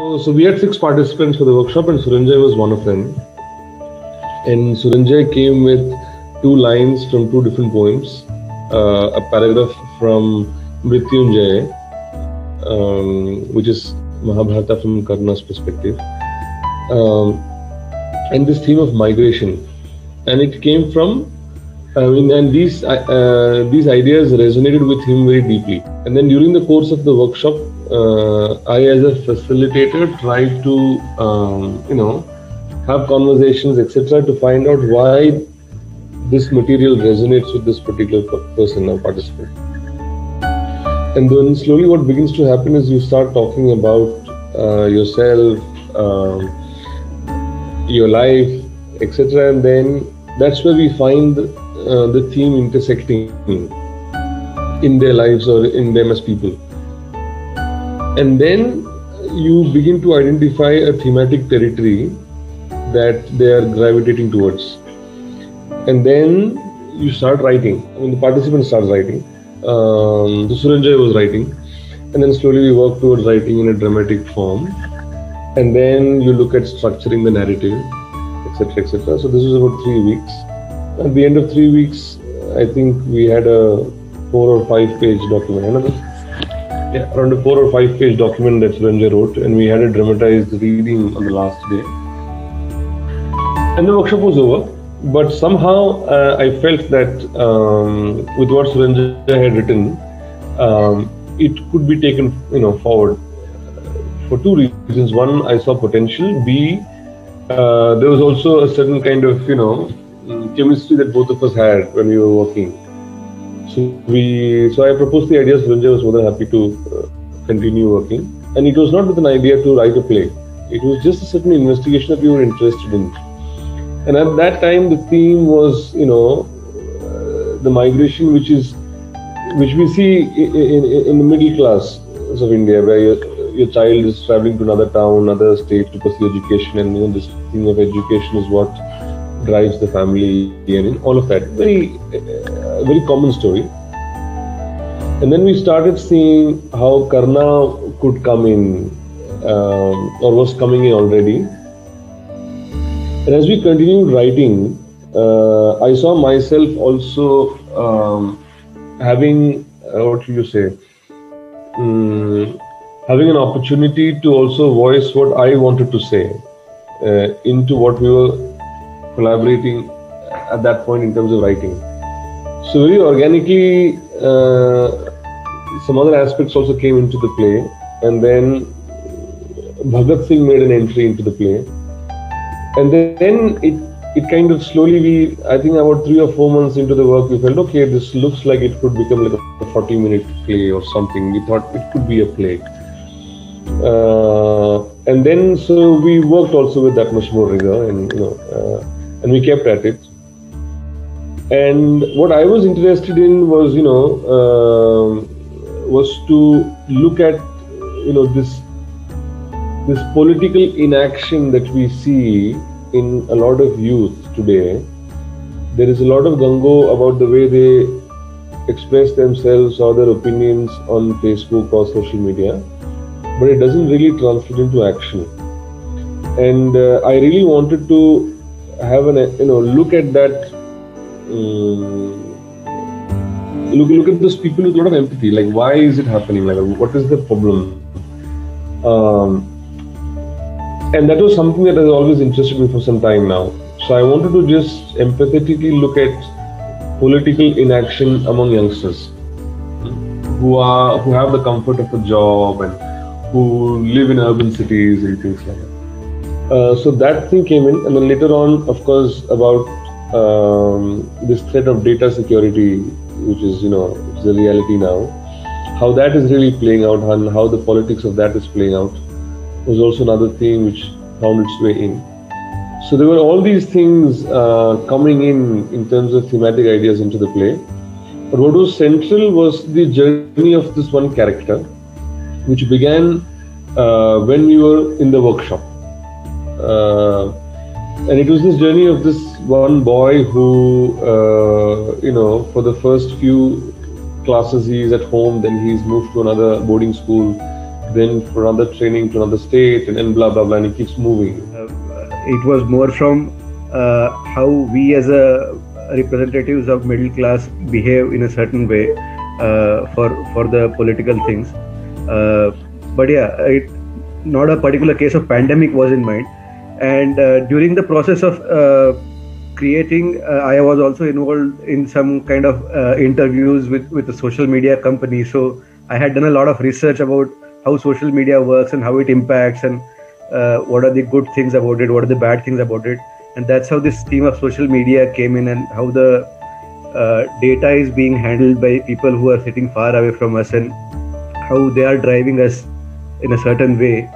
So we had 6 participants for the workshop, and Suranjay was one of them. And Suranjay came with 2 lines from 2 different poems, a paragraph from Mrityunjay, which is Mahabharata from Karna's perspective, and this theme of migration. And it came from, and these ideas resonated with him very deeply. And then during the course of the workshop, I, as a facilitator, tried to, have conversations, etc., to find out why this material resonates with this particular person or participant. And then slowly what begins to happen is you start talking about yourself, your life, etc., and then that's where we find the theme intersecting in their lives or in them as people. And then you begin to identify a thematic territory that they are gravitating towards. And then you start writing. The participants start writing. The Suranjay was writing. And then slowly we work towards writing in a dramatic form. And then you look at structuring the narrative, etc., etc. So this was about 3 weeks. At the end of 3 weeks, I think we had a 4 or 5 page document. Around a 4 or 5 page document that Suranjay wrote, and we had a dramatized reading on the last day. And the workshop was over, but somehow I felt that with what Suranjay had written, it could be taken, forward for 2 reasons. One, I saw potential. B, there was also a certain kind of, chemistry that both of us had when we were working. So I proposed the idea. Suranjay was more than happy to continue working, and it was not with an idea to write a play. It was just a certain investigation that we were interested in. And at that time, the theme was, the migration, which we see in the middle class of India, where your child is traveling to another town, another state to pursue education, and this theme of education is what drives the family, and all of that. Very common story. And then we started seeing how Karna could come in, or was coming in already. And as we continued writing, I saw myself also having, having an opportunity to also voice what I wanted to say into what we were collaborating at that point in terms of writing. So very organically, some other aspects also came into the play, and then Bhagat Singh made an entry into the play. And then it kind of slowly, I think about 3 or 4 months into the work, we felt, okay, this looks like it could become like a 40-minute play or something. We thought it could be a play. And then, so we worked also with that much more rigor, and we kept at it. And what I was interested in was, was to look at, this political inaction that we see in a lot of youth today. There is a lot of gung-ho about the way they express themselves or their opinions on Facebook or social media, but it doesn't really translate into action. And I really wanted to have look at that, look at those people with a lot of empathy. Like, why is it happening? Like, what is the problem? And that was something that has always interested me for some time now. So I wanted to just empathetically look at political inaction among youngsters who have the comfort of a job and who live in urban cities and things like that. So that thing came in, and then later on, of course, about this threat of data security, which is it's a reality now. How that is really playing out and how the politics of that is playing out was also another theme which found its way in. So there were all these things coming in terms of thematic ideas into the play. But what was central was the journey of this one character, which began when we were in the workshop. And it was this journey of this one boy who, for the first few classes he is at home, then he's moved to another boarding school, then for another training to another state, and then blah blah blah, and it keeps moving. It was more from how we as a representatives of middle class behave in a certain way for the political things. But yeah, not a particular case of pandemic was in mind. And during the process of creating, I was also involved in some kind of interviews with the social media company. So I had done a lot of research about how social media works and how it impacts, and what are the good things about it, what are the bad things about it. And that's how this theme of social media came in, and how the data is being handled by people who are sitting far away from us, and how they are driving us in a certain way.